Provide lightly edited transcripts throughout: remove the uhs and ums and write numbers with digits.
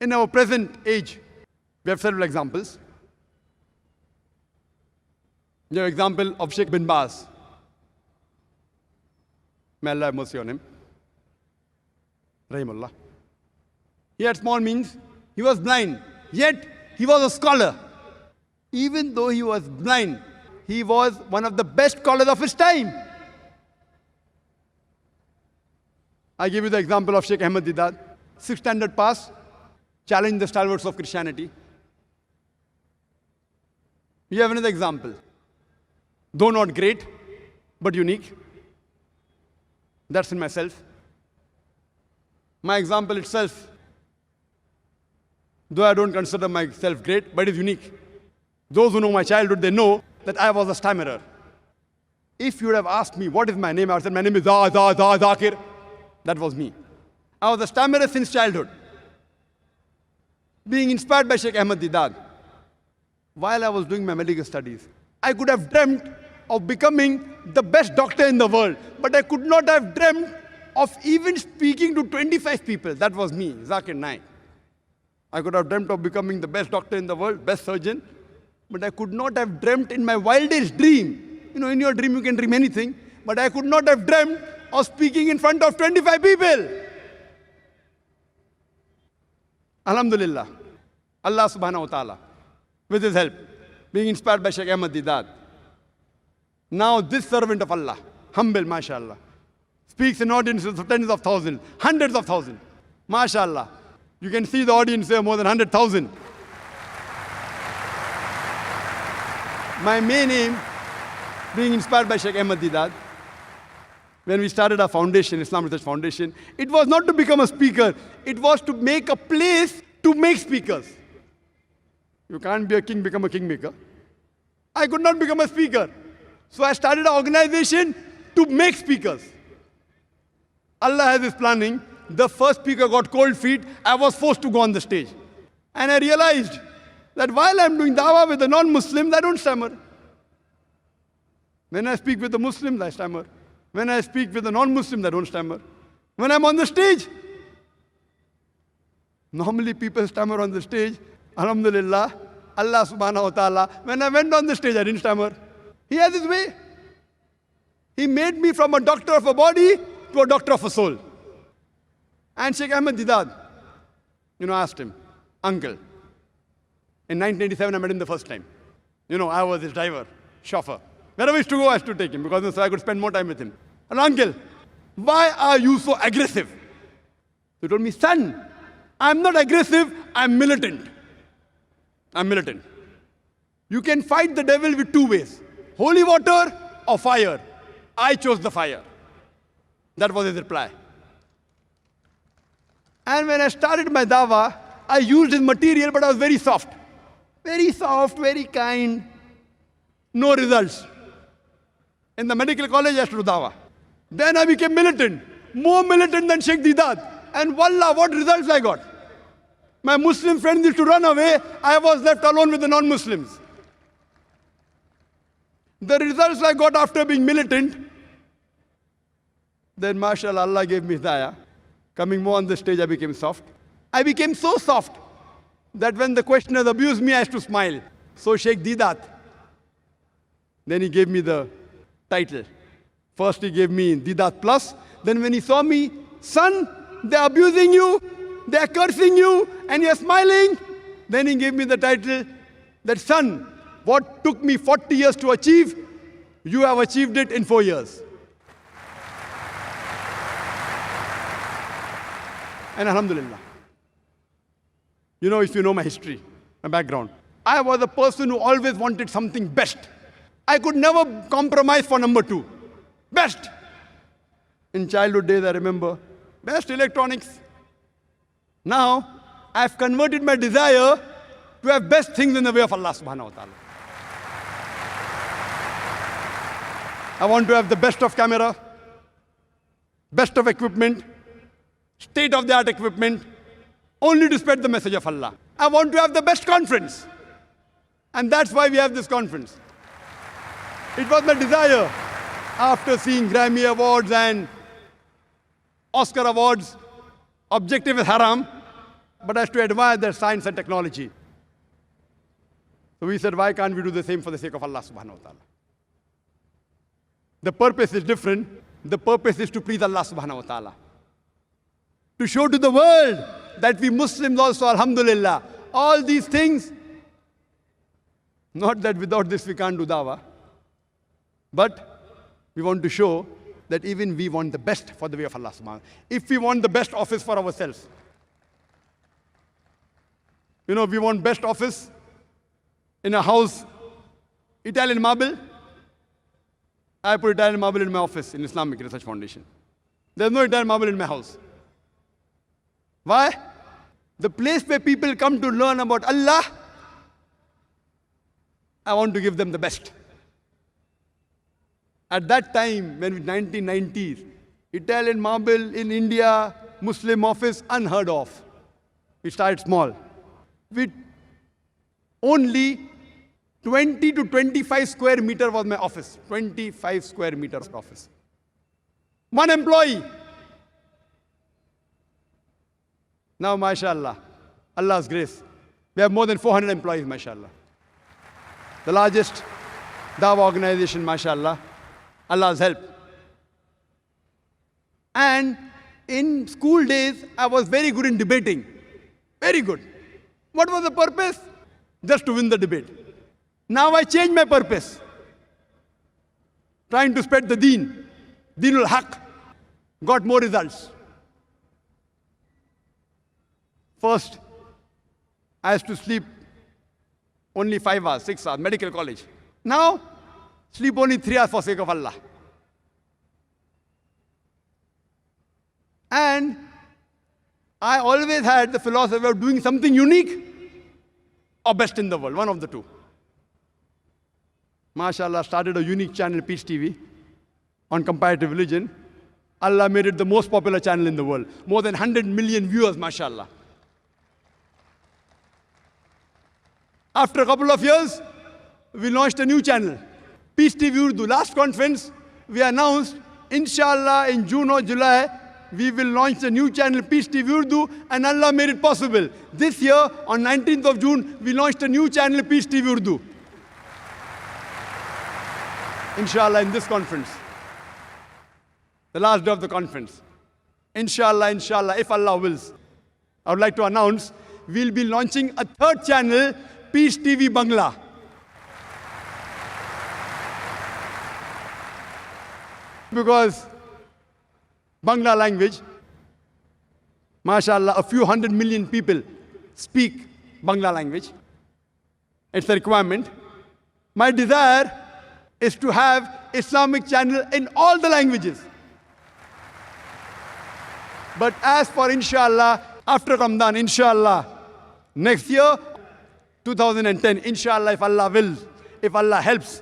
In our present age, we have several examples. You have example of Sheikh bin Baz. May Allah have mercy on him. Rahimullah. He had small means. He was blind. Yet, he was a scholar. Even though he was blind, he was one of the best scholars of his time. I give you the example of Sheikh Ahmad Deedat. 6th standard pass, challenged the stalwarts of Christianity. You have another example. Though not great, but unique. That's in myself. My example itself, though I don't consider myself great, but it's unique. Those who know my childhood, they know that I was a stammerer. If you would have asked me, what is my name? I would have said, my name is Zakir. That was me. I was a stammerer since childhood. Being inspired by Sheikh Ahmad Deedat, while I was doing my medical studies, I could have dreamt of becoming the best doctor in the world, but I could not have dreamt of even speaking to 25 people. That was me, Zakir Naik. I could have dreamt of becoming the best doctor in the world, best surgeon, but I could not have dreamt in my wildest dream. You know, in your dream you can dream anything, but I could not have dreamt of speaking in front of 25 people. Alhamdulillah, Allah subhanahu wa ta'ala, with his help, being inspired by Sheikh Ahmad Deedat. Now this servant of Allah, humble, mashallah, speaks in audiences of tens of thousands, hundreds of thousands. Mashallah. You can see the audience there, more than 100,000. My main aim, being inspired by Sheikh Ahmad Deedat, when we started our foundation, Islam Research Foundation, it was not to become a speaker. It was to make a place to make speakers. You can't be a king, become a kingmaker. I could not become a speaker. So I started an organization to make speakers. Allah has his planning. The first speaker got cold feet. I was forced to go on the stage. And I realized that while I'm doing dawah with the non-Muslims, I don't stammer. When I speak with the Muslims, I stammer. When I speak with the non-Muslims, I don't stammer. When I'm on the stage, normally people stammer on the stage. Alhamdulillah, Allah subhanahu wa ta'ala. When I went on the stage, I didn't stammer. He has his way. He made me from a doctor of a body to a doctor of a soul. And Sheikh Ahmad Deedat, I asked him, uncle, in 1987 I met him the first time. I was his driver, chauffeur. Wherever he used to go, I used to take him because so I could spend more time with him. And uncle, why are you so aggressive? He told me, son, I'm not aggressive, I'm militant. I'm militant. You can fight the devil with two ways, holy water or fire. I chose the fire. That was his reply. And when I started my dawah, I used his material, but I was very soft. Very soft, very kind. No results. In the medical college, I used to do dawah. Then I became militant. More militant than Sheikh Deedat. And wallah, what results I got. My Muslim friends used to run away. I was left alone with the non-Muslims. The results I got after being militant, then mashallah, Allah gave me hidayah. Coming more on the stage, I became soft. I became so soft that when the questioners abused me, I used to smile. So Sheikh Deedat, then he gave me the title. First he gave me Deedat Plus. Then when he saw me, son, they're abusing you, they're cursing you, and you're smiling. Then he gave me the title that, son, what took me 40 years to achieve, you have achieved it in 4 years. And alhamdulillah. If you know my history, my background, I was a person who always wanted something best. I could never compromise for number 2. Best. In childhood days, I remember, best electronics. Now, I've converted my desire to have best things in the way of Allah subhanahu wa ta'ala. I want to have the best of camera, best of equipment, state-of-the-art equipment, only to spread the message of Allah. I want to have the best conference. And that's why we have this conference. It was my desire, after seeing Grammy Awards and Oscar Awards, objective is haram. but I used to admire their science and technology. So we said, why can't we do the same for the sake of Allah subhanahu wa ta'ala? The purpose is different. The purpose is to please Allah subhanahu wa ta'ala. To show to the world that we Muslims also, alhamdulillah, all these things, not that without this we can't do dawah, but we want to show that even we want the best for the way of Allah subhanahu wa ta'ala. If we want the best office for ourselves, we want best office in a house, Italian marble. I put Italian marble in my office in Islamic Research Foundation. There's no Italian marble in my house. Why? The place where people come to learn about Allah, I want to give them the best. At that time, when in 1990s, Italian marble in India, Muslim office, unheard of. We started small. With only 20 to 25 square meter was my office. 25 square meters office. One employee. Now, mashallah, Allah's grace. We have more than 400 employees, mashallah. The largest dawah organization, mashallah. Allah's help. And in school days, I was very good in debating. Very good. What was the purpose? Just to win the debate. Now I changed my purpose. Trying to spread the deen. Deenul Haq. Got more results. First, I used to sleep only 5 hours, 6 hours, medical college. Now, sleep only 3 hours for sake of Allah. And I always had the philosophy of doing something unique or best in the world, one of the two. MashaAllah, started a unique channel, Peace TV, on comparative religion. Allah made it the most popular channel in the world. More than 100 million viewers, MashaAllah. After a couple of years, we launched a new channel, Peace TV Urdu. Last conference, we announced, inshallah, in June or July, we will launch a new channel, Peace TV Urdu, and Allah made it possible. This year, on 19th of June, we launched a new channel, Peace TV Urdu. Inshallah, in this conference. The last day of the conference. Inshallah, if Allah wills. I would like to announce, we'll be launching a third channel, Peace TV Bangla. Because Bangla language, mashallah, a few 100 million people speak Bangla language. It's a requirement. My desire is to have Islamic channel in all the languages. But as for inshallah, after Ramadan, inshallah, next year, 2010, inshallah, if Allah wills, if Allah helps,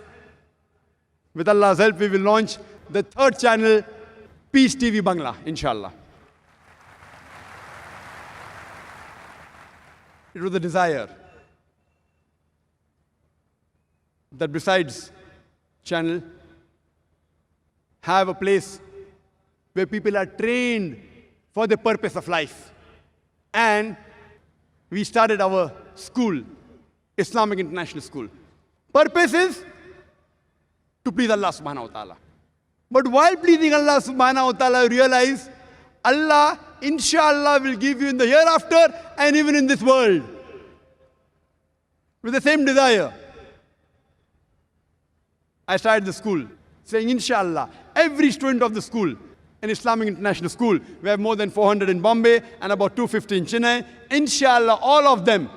with Allah's help, we will launch the third channel, Peace TV Bangla, inshallah. It was a desire that besides channel, have a place where people are trained for the purpose of life. And we started our school, Islamic International School. Purpose is to please Allah subhanahu wa ta'ala. But while pleasing Allah subhanahu wa ta'ala, realize Allah, inshallah, will give you in the hereafter and even in this world. With the same desire. I started the school saying, inshallah, every student of the school, an Islamic International School, we have more than 400 in Bombay and about 250 in Chennai, inshallah, all of them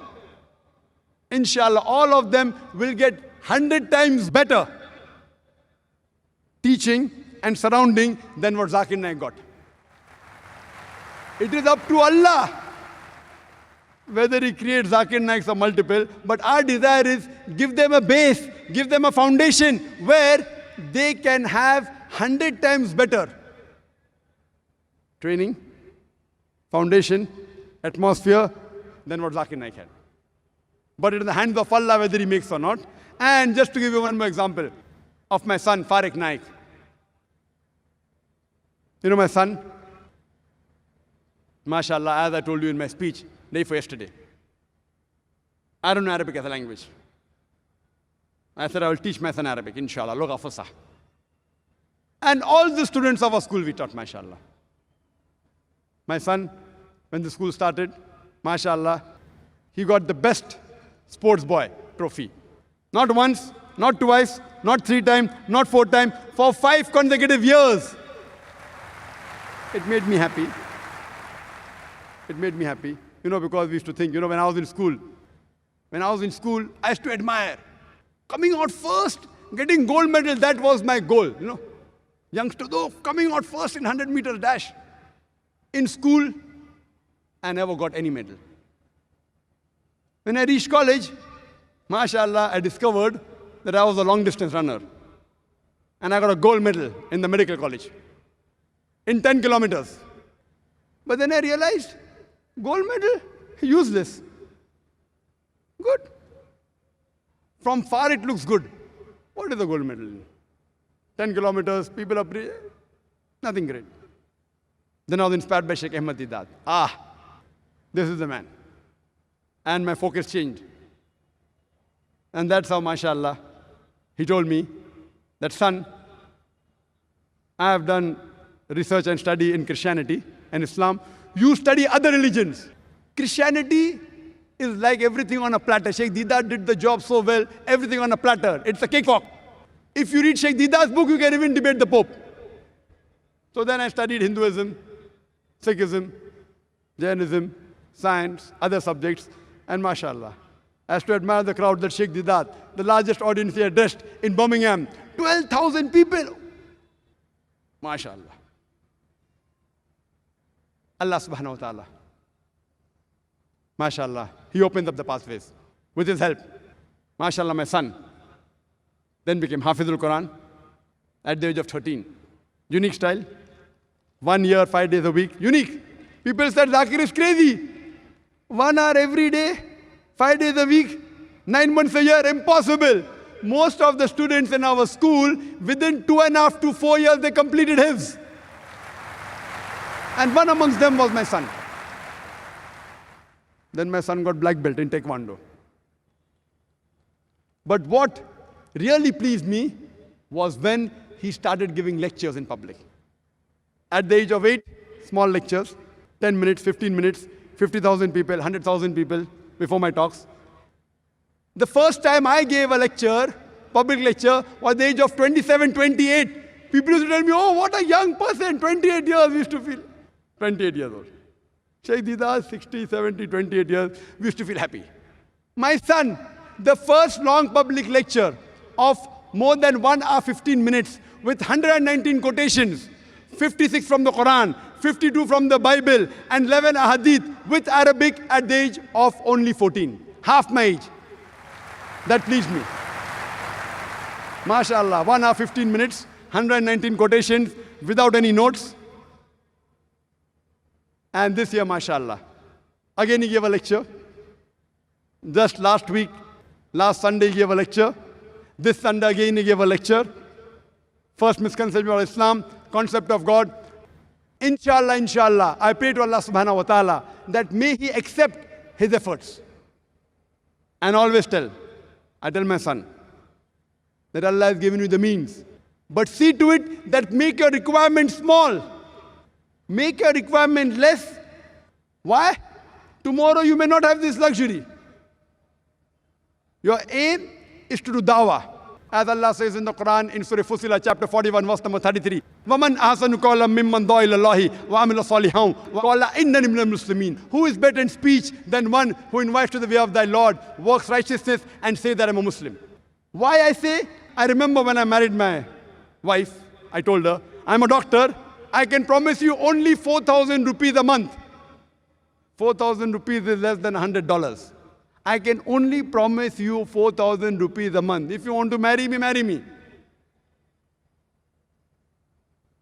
will get 100 times better teaching and surrounding than what Zakir Naik got. It is up to Allah whether He creates Zakir Naiks or multiple, but our desire is give them a base, give them a foundation where they can have 100 times better training, foundation, atmosphere than what Zakir Naik had. But it is in the hands of Allah whether He makes or not. And just to give you one more example of my son, Farik Naik. You know my son? MashaAllah, as I told you in my speech, day for yesterday. I don't know Arabic as a language. I said, I will teach my son Arabic, inshallah, lugha fusah. And all the students of our school we taught, mashallah. My son, when the school started, mashallah, he got the best sports boy trophy. Not once, not twice, not 3 times, not 4 times, for 5 consecutive years. It made me happy. It made me happy. Because we used to think, when I was in school, I used to admire. Coming out first, getting gold medal, that was my goal, Youngster, though, coming out first in 100-meter dash. In school, I never got any medal. When I reached college, mashallah, I discovered that I was a long-distance runner. And I got a gold medal in the medical college in 10 kilometers. But then I realized, gold medal, useless. Good. From far it looks good. What is a gold medal? 10 kilometers, people are nothing great. Then I was inspired by Sheikh Ahmad Deedat. This is the man. And my focus changed. And that's how, mashallah, he told me that, son, I have done research and study in Christianity and Islam. You study other religions. Christianity is like everything on a platter. Sheikh Deedat did the job so well, everything on a platter. It's a cakewalk. If you read Sheikh Deedat's book, you can even debate the Pope. So then I studied Hinduism, Sikhism, Jainism, science, other subjects, and mashallah. I used to admire the crowd that Sheikh Deedat, the largest audience he addressed in Birmingham, 12,000 people. Mashallah. Allah subhanahu wa ta'ala. Mashallah. He opens up the pathways with his help. Mashallah, my son then became Hafizul Quran at the age of 13. Unique style. 1 year, 5 days a week. Unique. People said Zakir is crazy. 1 hour every day, 5 days a week, 9 months a year, impossible. Most of the students in our school, within 2.5 to 4 years, they completed his. And one amongst them was my son. Then my son got black belt in Taekwondo. But what really pleased me was when he started giving lectures in public. At the age of 8, small lectures, 10 minutes, 15 minutes, 50,000 people, 100,000 people before my talks. The first time I gave a lecture, public lecture, was the age of 27, 28. People used to tell me, oh, what a young person, 28 years we used to feel. 28 years old. Sheikh Deedat, 60, 70, 28 years, we used to feel happy. My son, the first long public lecture of more than 1 hour, 15 minutes with 119 quotations, 56 from the Quran, 52 from the Bible, and 11 ahadith with Arabic at the age of only 14. Half my age. That pleased me. MashaAllah, 1 hour, 15 minutes, 119 quotations without any notes. And this year, MashaAllah, again he gave a lecture. Just last week, last Sunday he gave a lecture. This Sunday again he gave a lecture. First misconception of Islam, concept of God. Inshallah, inshallah, I pray to Allah subhanahu wa ta'ala that may He accept his efforts. And always I tell my son, that Allah has given you the means. But see to it that make your requirement small. Make your requirement less. Why? Tomorrow you may not have this luxury. Your aim is to do dawah. As Allah says in the Quran, in Surah Fussilat, chapter 41, verse number 33, وَمَنْ أَحْسَنُ قَوْلًا مِمَّنْ دَعَا إِلَى اللَّهِ وَعَمِلَ صَالِحًا وَقَالَ إِنَّنِي مِنَ الْمُسْلِمِينَ. Who is better in speech than one who invites to the way of thy Lord, works righteousness, and says that I'm a Muslim? Why I say? I remember when I married my wife, I told her, I'm a doctor, I can promise you only 4,000 rupees a month. 4,000 rupees is less than $100. I can only promise you 4,000 rupees a month. If you want to marry me, marry me.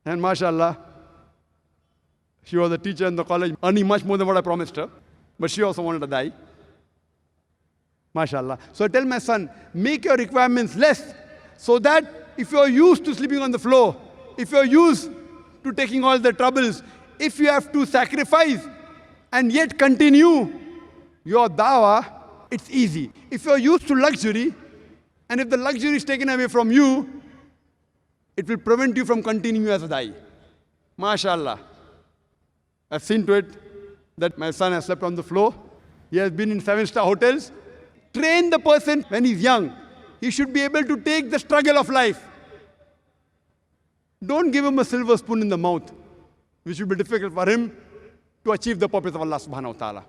And mashallah, she was a teacher in the college, earning much more than what I promised her. But she also wanted to die. Mashallah. So I tell my son, make your requirements less, so that if you're used to sleeping on the floor, if you're used to taking all the troubles, if you have to sacrifice and yet continue, your dawah, it's easy. If you're used to luxury, and if the luxury is taken away from you, it will prevent you from continuing as a da'i. MashaAllah. I've seen to it that my son has slept on the floor. He has been in 7-star hotels. Train the person when he's young. He should be able to take the struggle of life. Don't give him a silver spoon in the mouth, which will be difficult for him to achieve the purpose of Allah subhanahu wa ta'ala.